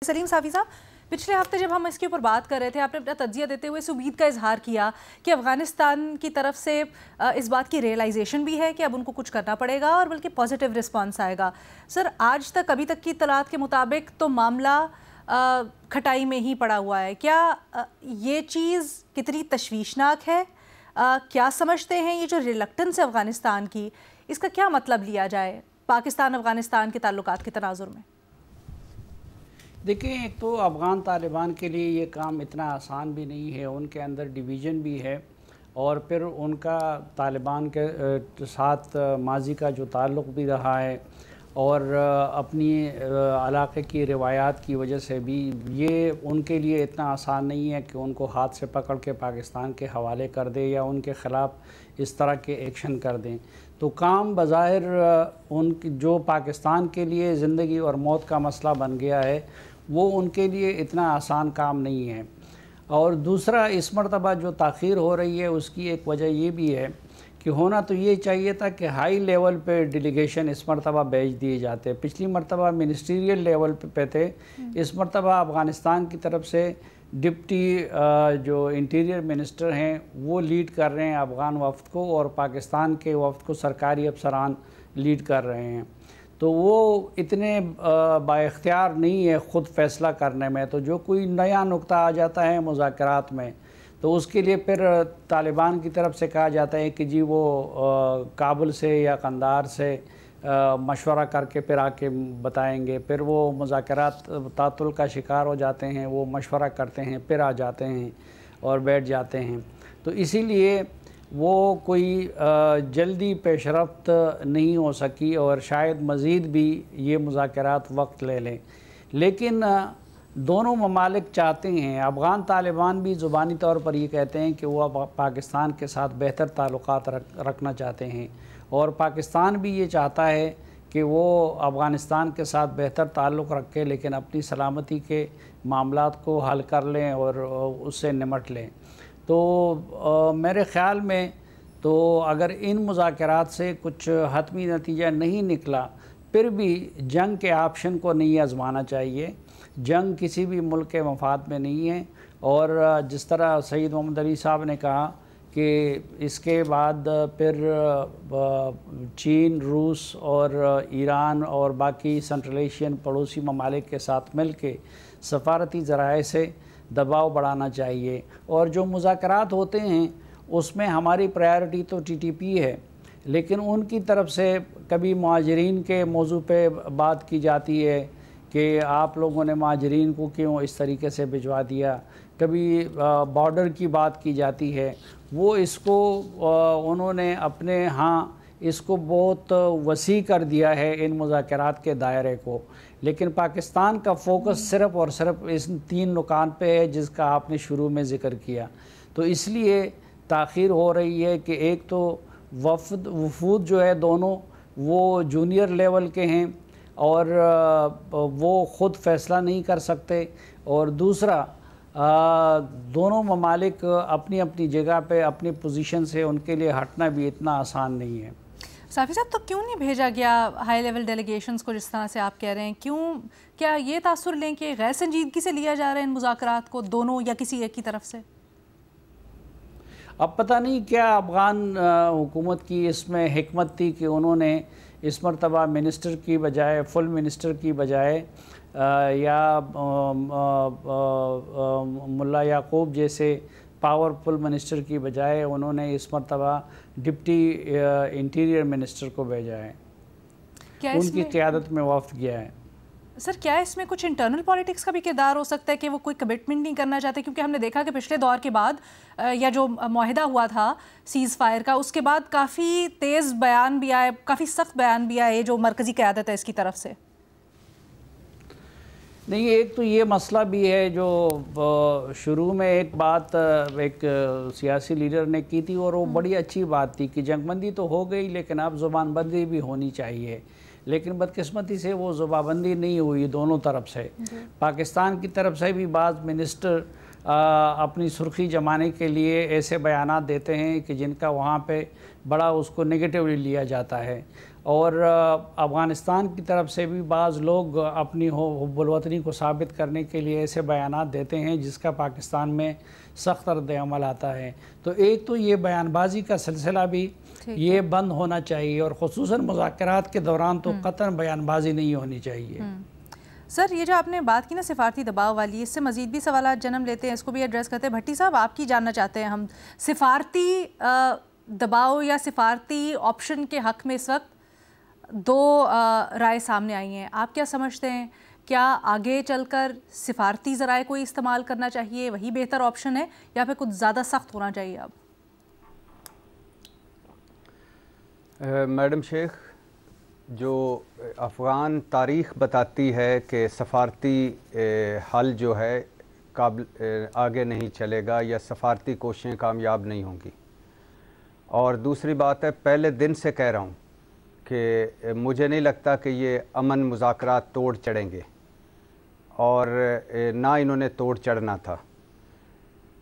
सलीम साफ़ी साहब, पिछले हफ्ते जब हम इसके ऊपर बात कर रहे थे, आपने अपना तज्जिया देते हुए इस उम्मीद का इजहार किया कि अफ़गानिस्तान की तरफ से इस बात की रियलाइजेशन भी है कि अब उनको कुछ करना पड़ेगा और बल्कि पॉजिटिव रिस्पांस आएगा। सर, आज तक अभी तक की इत्तलात के मुताबिक तो मामला खटाई में ही पड़ा हुआ है। क्या ये चीज़ कितनी तशवीशनाक है? क्या समझते हैं ये जो रिलक्टेंस है अफ़गानिस्तान की, इसका क्या मतलब लिया जाए पाकिस्तान अफ़गानिस्तान के ताल्लुकात के तनाजुर में? देखिए, एक तो अफ़गान तालिबान के लिए ये काम इतना आसान भी नहीं है। उनके अंदर डिवीज़न भी है और फिर उनका तालिबान के साथ माजी का जो ताल्लुक़ भी रहा है और अपनी इलाक़े की रिवायात की वजह से भी ये उनके लिए इतना आसान नहीं है कि उनको हाथ से पकड़ के पाकिस्तान के हवाले कर दे या उनके ख़िलाफ़ इस तरह के एक्शन कर दें। तो काम बज़ाहिर उनकी जो पाकिस्तान के लिए ज़िंदगी और मौत का मसला बन गया है, वो उनके लिए इतना आसान काम नहीं है। और दूसरा, इस मरतबा जो ताख़ीर हो रही है उसकी एक वजह ये भी है कि होना तो ये चाहिए था कि हाई लेवल पे डेलीगेशन इस मरतबा भेज दिए जाते। पिछली मरतबा मिनिस्ट्रियल लेवल पे थे, इस मरतबा अफ़गानिस्तान की तरफ से डिप्टी जो इंटीरियर मिनिस्टर हैं वो लीड कर रहे हैं अफ़गान वफ़द को और पाकिस्तान के वफ़द को सरकारी अफसरान लीड कर रहे हैं। तो वो इतने बाइख्तियार नहीं है ख़ुद फ़ैसला करने में। तो जो कोई नया नुक्ता आ जाता है मुज़ाकरात में तो उसके लिए फिर तालिबान की तरफ से कहा जाता है कि जी वो काबुल से या कंदार से मशवरा करके फिर आके बताएंगे। फिर वो मुज़ाकरात तातुल का शिकार हो जाते हैं, वो मशवरा करते हैं, फिर आ जाते हैं और बैठ जाते हैं। तो इसीलिए वो कोई जल्दी पेशरफ्त नहीं हो सकी और शायद मज़ीद भी ये मुज़ाकरात वक्त ले लें। लेकिन दोनों ममालिक चाहते हैं, अफ़गान तालिबान भी ज़ुबानी तौर पर ये कहते हैं कि वो पाकिस्तान के साथ बेहतर ताल्लुक़ात रखना चाहते हैं और पाकिस्तान भी ये चाहता है कि वो अफ़गानिस्तान के साथ बेहतर ताल्लुक़ रखे लेकिन अपनी सलामती के मामलात को हल कर लें और उससे निमट लें। तो मेरे ख़्याल में तो अगर इन मुज़ाकरात से कुछ हतमी नतीजा नहीं निकला, फिर भी जंग के ऑप्शन को नहीं आज़माना चाहिए। जंग किसी भी मुल्क के मफाद में नहीं है और जिस तरह सईद मोहम्मद अली साहब ने कहा कि इसके बाद फिर चीन, रूस और ईरान और बाकी सेंट्रल एशियन पड़ोसी ममालिक के साथ मिल के सफारती ज़राए से दबाव बढ़ाना चाहिए। और जो मुज़ाकरात होते हैं उसमें हमारी प्रायोरिटी तो TTP है, लेकिन उनकी तरफ से कभी मुहाजिरीन के मौजू पे बात की जाती है कि आप लोगों ने मुहाजिरीन को क्यों इस तरीके से भिजवा दिया, कभी बॉर्डर की बात की जाती है। वो इसको उन्होंने अपने इसको बहुत वसी कर दिया है इन मुज़ाकरात के दायरे को। लेकिन पाकिस्तान का फोकस सिर्फ़ और सिर्फ इस 3 नुकात पे है जिसका आपने शुरू में ज़िक्र किया। तो इसलिए ताख़ीर हो रही है कि एक तो वफूद जो है दोनों वो जूनियर लेवल के हैं और वो ख़ुद फ़ैसला नहीं कर सकते, और दूसरा दोनों ममालिक अपनी अपनी जगह पे अपनी पोजीशन से उनके लिए हटना भी इतना आसान नहीं है। साफ़ी साहब, तो क्यों नहीं भेजा गया हाई लेवल डेलीगेशंस को जिस तरह से आप कह रहे हैं? क्यों, क्या ये तासुर लें कि गैर संजीदगी से लिया जा रहा है इन मुज़ाकरात को दोनों या किसी एक की तरफ से? अब पता नहीं क्या अफ़गान हुकूमत की इसमें हिकमत थी कि उन्होंने इस मरतबा मिनिस्टर की बजाय, फुल मिनिस्टर की बजाय या मुल्ला याकूब जैसे पावरफुल मिनिस्टर की बजाय उन्होंने इस मरतबा डिप्टी इंटीरियर मिनिस्टर को भेजा है। उनकी क़यादत में वफ़द गया है। सर, क्या इसमें कुछ इंटरनल पॉलिटिक्स का भी किरदार हो सकता है कि वो कोई कमिटमेंट नहीं करना चाहते? क्योंकि हमने देखा कि पिछले दौर के बाद या जो मुआहिदा हुआ था सीज़ फायर का, उसके बाद काफ़ी तेज़ बयान भी आए, काफ़ी सख्त बयान भी आए जो मरकज़ी क़यादत है इसकी तरफ से। नहीं, एक तो ये मसला भी है जो शुरू में एक बात एक सियासी लीडर ने की थी और वो बड़ी अच्छी बात थी कि जंगबंदी तो हो गई लेकिन अब ज़ुबानबंदी भी होनी चाहिए। लेकिन बदकिस्मती से वो ज़ुबानबंदी नहीं हुई दोनों तरफ से। पाकिस्तान की तरफ से भी बाज़ मिनिस्टर अपनी सुर्खी जमाने के लिए ऐसे बयानात देते हैं कि जिनका वहाँ पे बड़ा उसको नेगेटिवली लिया जाता है, اور افغانستان کی طرف سے بھی بعض لوگ اپنی حب الوطنی کو ثابت کرنے کے لیے ایسے بیانات دیتے ہیں جس کا پاکستان میں سخت رد عمل آتا ہے. تو ایک تو یہ بیان بازی کا سلسلہ بھی یہ بند ہونا چاہیے، اور خصوصاً مذاکرات کے دوران تو قطعاً بیان بازی نہیں ہونی چاہیے. سر یہ جو آپ نے بات کی نا سفارتی دباؤ والی، اس سے مزید بھی سوالات جنم لیتے ہیں، اس کو بھی ایڈریس کرتے ہیں. بھٹی صاحب آپ کی جاننا چاہتے ہیں ہم، سفارتی دباؤ یا سفارتی آپشن کے حق میں اس وقت دو رائے سامنے آئی ہیں. آپ کیا سمجھتے ہیں، کیا آگے چل کر سفارتی ذرائع کو استعمال کرنا چاہیے، وہی بہتر آپشن ہے، یا پھر کچھ زیادہ سخت ہونا چاہیے اب؟ میڈم شیخ، جو افغان تاریخ بتاتی ہے کہ سفارتی حل جو ہے آگے نہیں چلے گا یا سفارتی کوششیں کامیاب نہیں ہوں گی. اور دوسری بات ہے، پہلے دن سے کہہ رہا ہوں کہ مجھے نہیں لگتا کہ یہ امن مذاکرات توڑ چڑھیں گے، اور نہ انہوں نے توڑ چڑھنا تھا.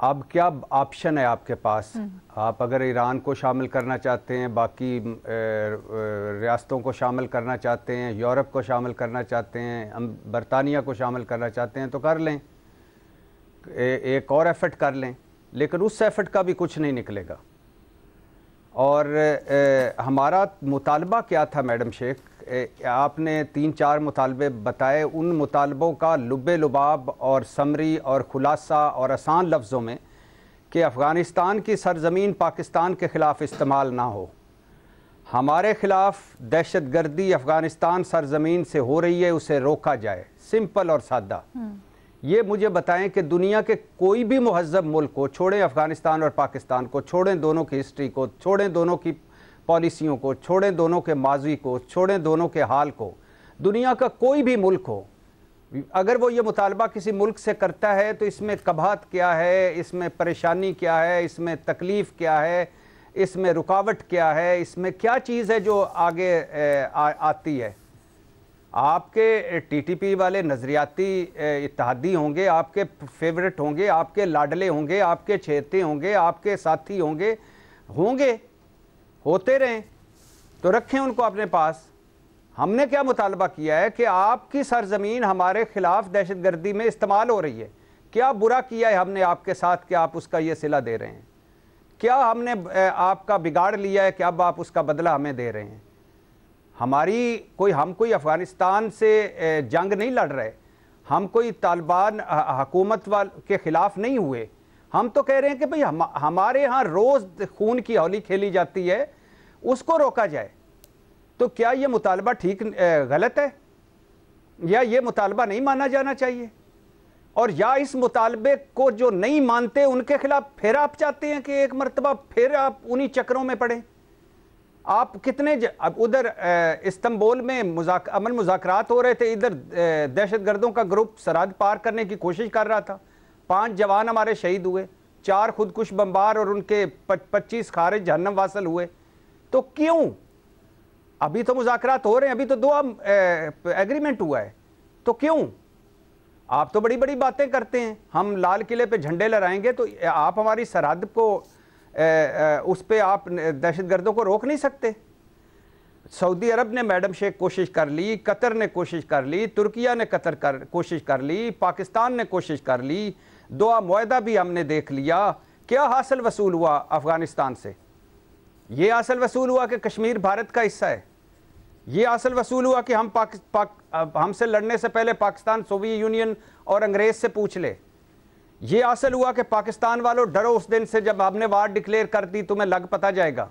اب کیا آپشن ہے آپ کے پاس؟ آپ اگر ایران کو شامل کرنا چاہتے ہیں، باقی ریاستوں کو شامل کرنا چاہتے ہیں، یورپ کو شامل کرنا چاہتے ہیں، برطانیہ کو شامل کرنا چاہتے ہیں تو کر لیں، ایک اور ایفرٹ کر لیں، لیکن اس ایفرٹ کا بھی کچھ نہیں نکلے گا. اور ہمارا مطالبہ کیا تھا میڈم شیخ؟ آپ نے 3-4 مطالبے بتائے. ان مطالبوں کا لب لباب اور سمری اور خلاصہ اور آسان لفظوں میں کہ افغانستان کی سرزمین پاکستان کے خلاف استعمال نہ ہو، ہمارے خلاف دہشت گردی افغانستان سرزمین سے ہو رہی ہے، اسے روکا جائے. سمپل اور سادہ. یہ مجھے بتائیں کہ دنیا کے کوئی بھی مہذب ملک کو، چھوڑیں افغانستان اور پاکستان کو، چھوڑیں دونوں کی ہسٹری کو، چھوڑیں دونوں کی پالیسیوں کو، چھوڑیں دونوں کے ماضی کو، چھوڑیں دونوں کے حال کو، دنیا کا کوئی بھی ملک ہو، اگر وہ یہ مطالبہ کسی ملک سے کرتا ہے تو اس میں قباحت کیا ہے، اس میں پریشانی کیا ہے، اس میں تکلیف کیا ہے، اس میں رکاوٹ کیا ہے، اس میں کیا چیز ہے جو آگے آتی ہے. آپ کے ٹی ٹی پی والے نظریاتی اتحادی ہوں گے، آپ کے فیورٹ ہوں گے، آپ کے لاڈلے ہوں گے، آپ کے چہیتے ہوں گے، آپ کے ساتھی ہوں گے، ہوتے رہیں تو رکھیں ان کو اپنے پاس. ہم نے کیا مطالبہ کیا ہے کہ آپ کی سرزمین ہمارے خلاف دہشت گردی میں استعمال ہو رہی ہے. کیا برا کیا ہے ہم نے آپ کے ساتھ کہ آپ اس کا یہ صلہ دے رہے ہیں؟ کیا ہم نے آپ کا بگاڑ لیا ہے کہ اب آپ اس کا بدلہ ہمیں دے رہے ہیں؟ ہم کوئی افغانستان سے جنگ نہیں لڑ رہے، ہم کوئی طالبان حکومت کے خلاف نہیں ہوئے. ہم تو کہہ رہے ہیں کہ بھئی ہمارے ہاں روز خون کی ہولی کھیلی جاتی ہے، اس کو روکا جائے. تو کیا یہ مطالبہ غلط ہے، یا یہ مطالبہ نہیں مانا جانا چاہیے؟ اور یا اس مطالبے کو جو نہیں مانتے ان کے خلاف پھر آپ چاہتے ہیں کہ ایک مرتبہ پھر آپ انہی چکروں میں پڑیں؟ آپ کتنے ادھر استنبول میں امن مذاکرات ہو رہے تھے، ادھر دہشت گردوں کا گروپ سرحد پار کرنے کی کوشش کر رہا تھا. 5 جوان ہمارے شہید ہوئے، 4 خودکش بمبار اور ان کے 25 خارج جہنم واصل ہوئے. تو کیوں؟ ابھی تو مذاکرات ہو رہے ہیں، ابھی تو 2 ایگریمنٹ ہوا ہے، تو کیوں؟ آپ تو بڑی بڑی باتیں کرتے ہیں، ہم لال قلعے پہ جھنڈے لہرائیں گے تو آپ ہماری سرحد کو اس پہ آپ دہشت گردوں کو روک نہیں سکتے. سعودی عرب نے میڈم شیخ کوشش کر لی، قطر نے کوشش کر لی، ترکیہ نے کوشش کر لی، پاکستان نے کوشش کر لی، دعا معاہدہ بھی ہم نے دیکھ لیا. کیا حاصل وصول ہوا افغانستان سے؟ یہ حاصل وصول ہوا کہ کشمیر بھارت کا حصہ ہے. یہ حاصل وصول ہوا کہ ہم سے لڑنے سے پہلے پاکستان سوویت یونین اور انگریز سے پوچھ لے. یہ حاصل ہوا کہ پاکستان والوں ڈرو اس دن سے جب ہم نے وار ڈکلیئر کر دی، تمہیں لگ پتہ جائے گا.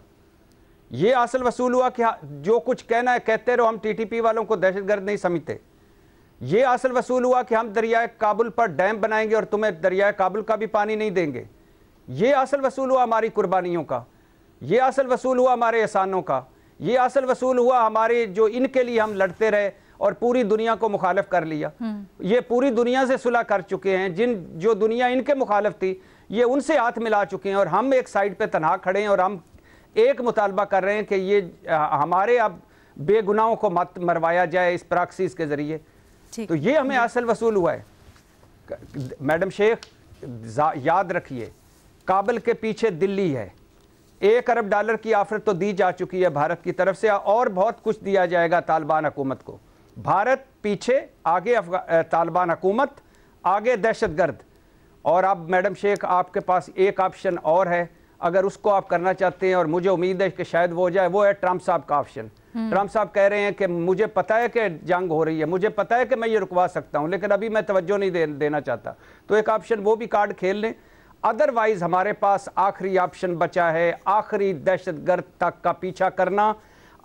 یہ حاصل وصول ہوا کہ جو کچھ کہنا ہے کہتے رہو، ہم ٹی ٹی پی والوں کو دہشت گرد نہیں سمجھتے. یہ حاصل وصول ہوا کہ ہم دریائے کابل پر ڈیم بنائیں گے اور تمہیں دریائے کابل کا بھی پانی نہیں دیں گے. یہ حاصل وصول ہوا ہماری قربانیوں کا. یہ حاصل وصول ہوا ہمارے احسانوں کا. یہ حاصل وصول ہوا ہمارے جو ان کے لیے ہم لڑتے رہے اور پوری دنیا کو مخالف کر لیا. یہ پوری دنیا سے صلح کر چکے ہیں. جو دنیا ان کے مخالف تھی یہ ان سے ہاتھ ملا چکے ہیں، اور ہم ایک سائیڈ پہ تنہا کھڑے ہیں اور ہم ایک مطالبہ کر رہے ہیں کہ یہ ہمارے اب بے گناہوں کو مت مروایا جائے اس پراکسیز کے ذریعے. تو یہ ہمیں حاصل وصول ہوا ہے. میڈم شیخ یاد رکھیے، کابل کے پیچھے دلی ہے، 1 अरब डॉलर की ऑफर तो दी जा चुकी है भारत की तरफ से, और बहुत कुछ दिया जाएगा तालिबान हुकूमत को। भारत पीछे, आगे तालिबान हुकूमत, आगे दहशतगर्द। और अब मैडम शेख आपके पास एक ऑप्शन और है, अगर उसको आप करना चाहते हैं, और मुझे उम्मीद है कि शायद वो हो जाए, वो है ट्रंप साहब का ऑप्शन। ट्रंप साहब कह रहे हैं कि मुझे पता है कि जंग हो रही है, मुझे पता है कि मैं ये रुकवा सकता हूं, लेकिन अभी मैं तवज्जो नहीं देना चाहता। तो एक ऑप्शन वो भी कार्ड खेल लें। अदरवाइज हमारे पास आखिरी ऑप्शन बचा है, आखिरी दहशतगर्द तक का पीछा करना,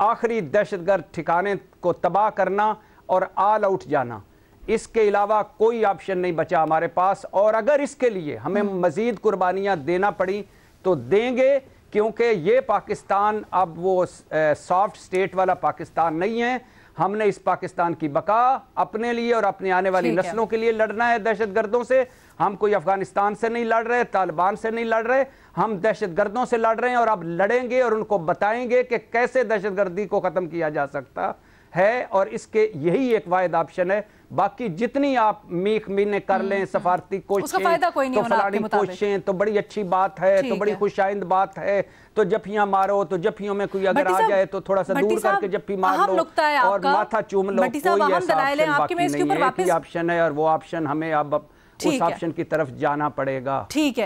आखिरी दहशतगर्द ठिकाने को तबाह करना और ऑल आउट जाना। इसके अलावा कोई ऑप्शन नहीं बचा हमारे पास। और अगर इसके लिए हमें मजीद कुर्बानियां देना पड़ी तो देंगे, क्योंकि ये पाकिस्तान अब वो सॉफ्ट स्टेट वाला पाकिस्तान नहीं है। हमने इस पाकिस्तान की बका अपने लिए और अपनी आने वाली नस्लों के लिए लड़ना है दहशतगर्दों से। हम कोई अफगानिस्तान से नहीं लड़ रहे, तालिबान से नहीं लड़ रहे, हम दहशतगर्दों से लड़ रहे हैं। और अब लड़ेंगे और उनको बताएंगे कि कैसे दहशतगर्दी को ख़त्म किया जा सकता है, और इसके यही एक वाहिद ऑप्शन है। बाकी जितनी आप मीख मीने कर लें, सफारती कोशिशें, तो फलानी कोशिशें, तो बड़ी अच्छी बात है, तो बड़ी खुशाइंद बात है, तो जफ्फियां मारो, तो जफ्फियों में कोई अगर आ जाए तो थोड़ा सा दूर करके जफ्फी मार लो और माथा चूम लो। कोई ऐसा ऑप्शन बाकी नहीं है, एक ही ऑप्शन है, और वो ऑप्शन हमें अब उस ऑप्शन की तरफ जाना पड़ेगा। ठीक है।